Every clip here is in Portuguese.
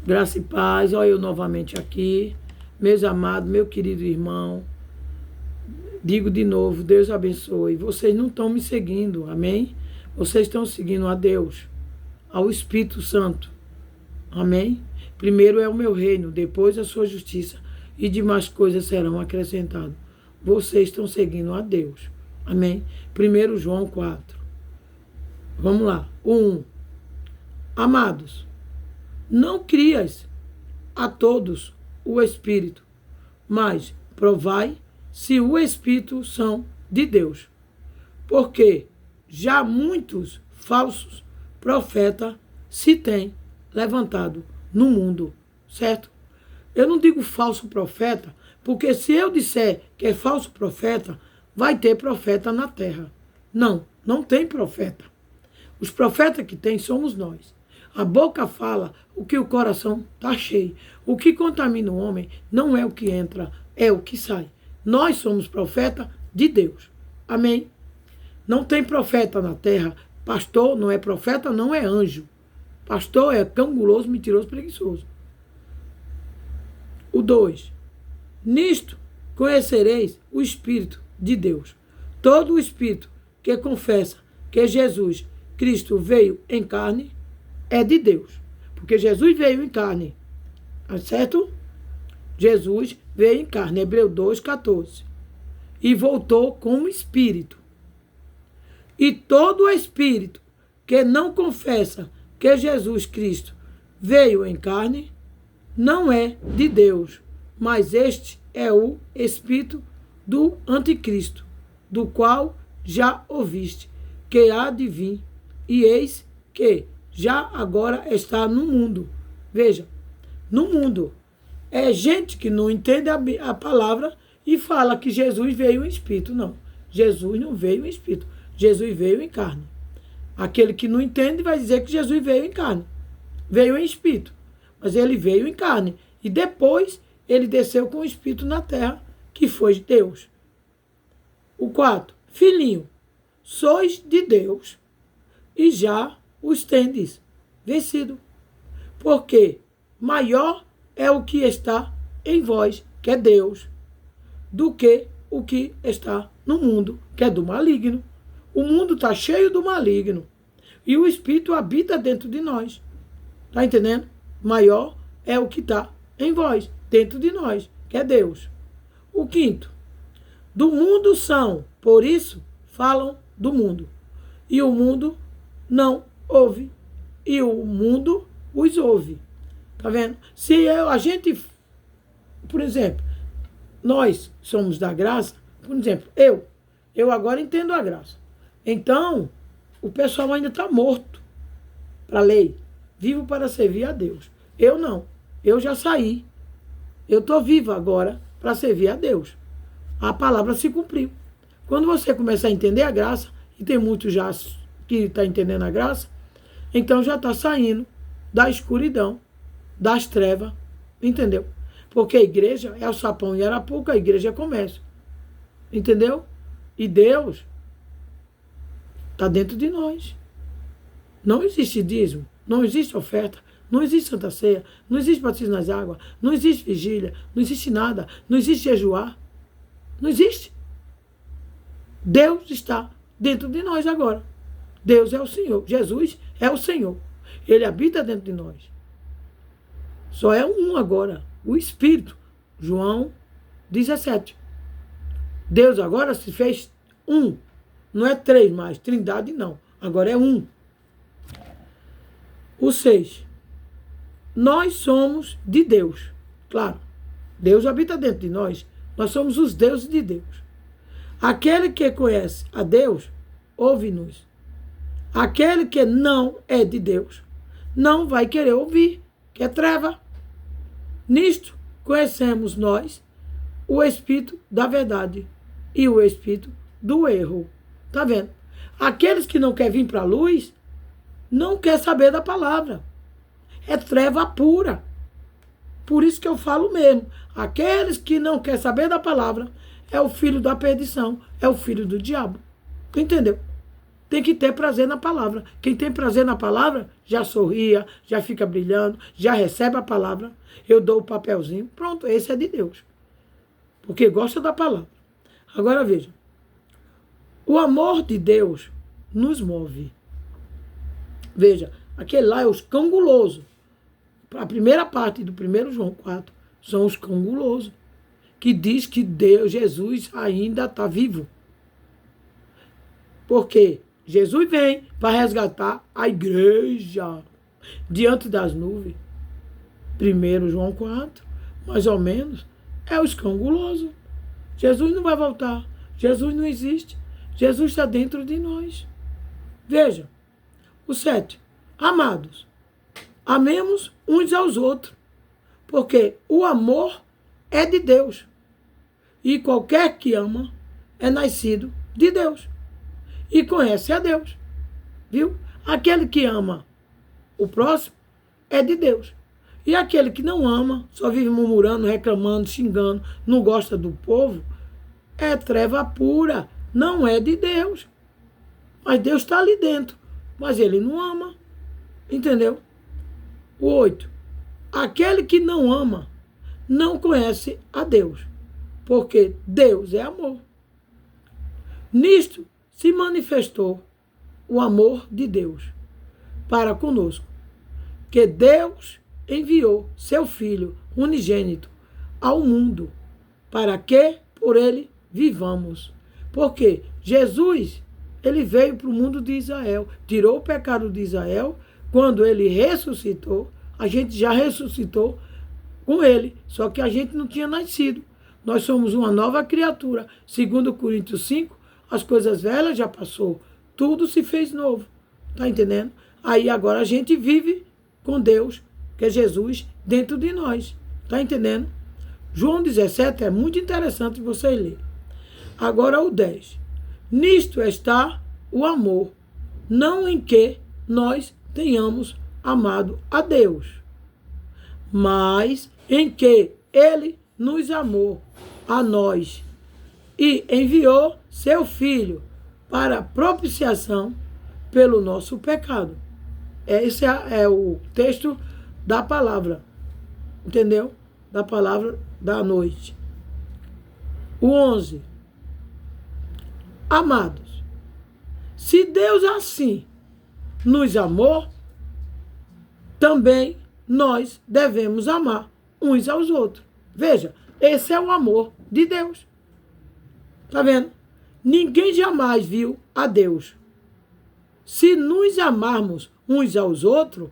Graça e paz, olha eu novamente aqui. Meus amados, meu querido irmão, digo de novo, Deus abençoe. Vocês não estão me seguindo, amém? Vocês estão seguindo a Deus, ao Espírito Santo, amém? Primeiro é o meu reino, depois a sua justiça, e demais coisas serão acrescentadas. Vocês estão seguindo a Deus, amém? 1 João 4. Vamos lá. 1. Amados, não crias a todos o Espírito, mas provai se o Espírito são de Deus. Porque já muitos falsos profetas se têm levantado no mundo, certo? Eu não digo falso profeta, porque se eu disser que é falso profeta, vai ter profeta na terra. Não, não tem profeta. Os profetas que tem somos nós. A boca fala o que o coração está cheio. O que contamina o homem não é o que entra, é o que sai. Nós somos profeta de Deus. Amém? Não tem profeta na terra. Pastor não é profeta, não é anjo. Pastor é cão guloso, mentiroso, preguiçoso. O 2. Nisto conhecereis o Espírito de Deus. Todo o Espírito que confessa que Jesus Cristo veio em carne é de Deus. Porque Jesus veio em carne. Certo? Jesus veio em carne. Hebreus 2,14. E voltou como Espírito. E todo o Espírito que não confessa que Jesus Cristo veio em carne não é de Deus. Mas este é o Espírito do Anticristo, do qual já ouviste, que há de vir, e eis que já agora está no mundo. Veja, no mundo. É gente que não entende a palavra e fala que Jesus veio em espírito. Não, Jesus não veio em espírito. Jesus veio em carne. Aquele que não entende vai dizer que Jesus veio em carne. Veio em espírito. Mas ele veio em carne. E depois ele desceu com o espírito na terra, que foi Deus. O 4. Filhinho, sois de Deus e já os tendes vencido. Porque maior é o que está em vós, que é Deus, do que o que está no mundo, que é do maligno. O mundo está cheio do maligno. E o Espírito habita dentro de nós. Está entendendo? Maior é o que está em vós, dentro de nós, que é Deus. O 5. Do mundo são, por isso falam do mundo. E o mundo não ouve. E o mundo os ouve. Tá vendo? Se a gente, por exemplo, nós somos da graça, por exemplo, eu agora entendo a graça. Então, o pessoal ainda está morto para a lei. Vivo para servir a Deus. Eu não. Eu já saí. Eu estou vivo agora para servir a Deus. A palavra se cumpriu. Quando você começa a entender a graça, e tem muitos já que está entendendo a graça, então já está saindo da escuridão, das trevas, entendeu? Porque a igreja é o Sapão e Arapuca, a igreja é comércio. Entendeu? E Deus está dentro de nós. Não existe dízimo, não existe oferta, não existe Santa Ceia, não existe batismo nas águas, não existe vigília, não existe nada, não existe jejuar. Não existe. Deus está dentro de nós agora. Deus é o Senhor. Jesus é o Senhor. Ele habita dentro de nós. Só é um agora, o Espírito. João 17. Deus agora se fez um. Não é 3 mais, trindade não. Agora é um. O 6. Nós somos de Deus. Claro, Deus habita dentro de nós. Nós somos os deuses de Deus. Aquele que conhece a Deus, ouve-nos. Aquele que não é de Deus, não vai querer ouvir, que é treva. Nisto conhecemos nós o Espírito da verdade e o Espírito do erro. Tá vendo? Aqueles que não querem vir para a luz, não quer saber da palavra. É treva pura. Por isso que eu falo mesmo. Aqueles que não querem saber da palavra é o filho da perdição, é o filho do diabo. Entendeu? tem que ter prazer na palavra. Quem tem prazer na palavra, já sorria, já fica brilhando, já recebe a palavra. Eu dou o papelzinho. Pronto, esse é de Deus. Porque gosta da palavra. Agora veja. O amor de Deus nos move. Veja, aquele lá é os cão guloso. A primeira parte do 1 João 4 são os cão guloso, que diz que Deus, Jesus ainda está vivo. Porque Jesus vem para resgatar a igreja diante das nuvens. 1 João 4, mais ou menos, é os cão guloso. Jesus não vai voltar. Jesus não existe. Jesus está dentro de nós. Veja, o 7. Amados, amemos uns aos outros, porque o amor é de Deus. E qualquer que ama é nascido de Deus e conhece a Deus. Viu? Aquele que ama o próximo é de Deus. E aquele que não ama, só vive murmurando, reclamando, xingando, não gosta do povo, é treva pura, não é de Deus. Mas Deus está ali dentro, mas ele não ama. Entendeu? O 8. Aquele que não ama não conhece a Deus, porque Deus é amor. Nisto se manifestou o amor de Deus para conosco, que Deus enviou seu Filho unigênito ao mundo, para que por ele vivamos. Porque Jesus, ele veio para o mundo de Israel, tirou o pecado de Israel. Quando ele ressuscitou, a gente já ressuscitou com ele, só que a gente não tinha nascido. Nós somos uma nova criatura. Segundo Coríntios 5, as coisas velhas já passou, tudo se fez novo. Tá entendendo? Aí agora a gente vive com Deus, que é Jesus, dentro de nós. Tá entendendo? João 17 é muito interessante você ler. Agora o 10. Nisto está o amor, não em que nós tenhamos amado a Deus, mas em que ele nos amou a nós e enviou seu Filho para propiciação pelo nosso pecado. Esse é o texto da palavra, entendeu? Da palavra da noite. O 11. Amados, se Deus assim nos amou, também nós devemos amar uns aos outros. Veja, esse é o amor de Deus. Tá vendo? Ninguém jamais viu a Deus. Se nos amarmos uns aos outros,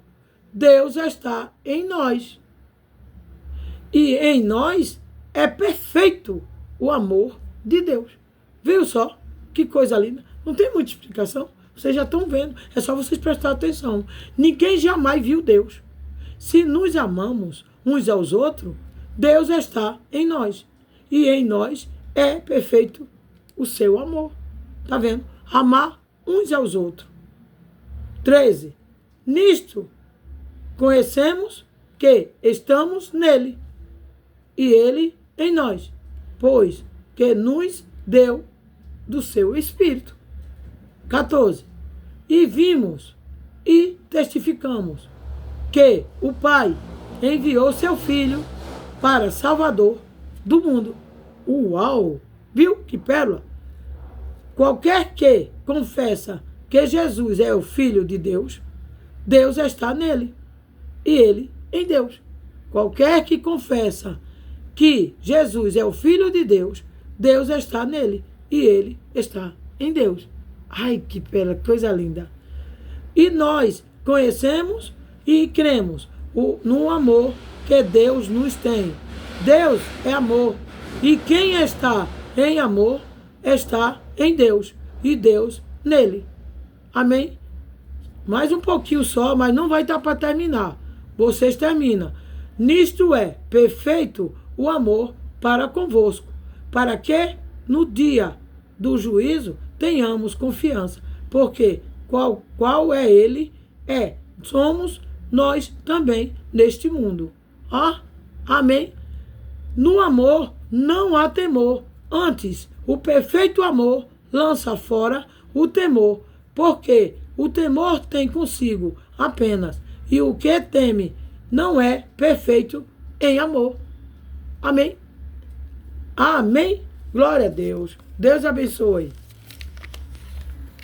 Deus está em nós. E em nós é perfeito o amor de Deus. Viu só? Que coisa linda. Não tem muita explicação. Vocês já estão vendo. É só vocês prestarem atenção. Ninguém jamais viu Deus. Se nos amamos uns aos outros, Deus está em nós. E em nós é perfeito o seu amor. Tá vendo? Amar uns aos outros. 13. Nisto conhecemos que estamos nele e ele em nós, pois que nos deu do seu Espírito. 14. E vimos e testificamos que o Pai enviou seu Filho para Salvador do mundo. Uau! Viu que pérola? Qualquer que confessa que Jesus é o Filho de Deus, Deus está nele e ele em Deus. Qualquer que confessa que Jesus é o Filho de Deus, Deus está nele e ele está em Deus. Ai, que pérola, coisa linda. E nós conhecemos e cremos no amor que Deus nos tem. Deus é amor. E quem está em amor está em Deus e Deus nele. Amém? Mais um pouquinho só, mas não vai dar para terminar. Vocês terminam. Nisto é perfeito o amor para convosco, para que no dia do juízo tenhamos confiança. Porque qual é ele? Somos nós também neste mundo. Amém? No amor não há temor. Antes, o perfeito amor lança fora o temor, Porque o temor tem consigo apenas, e o que teme não é perfeito em amor. Amém? Amém? Glória a Deus. Deus abençoe.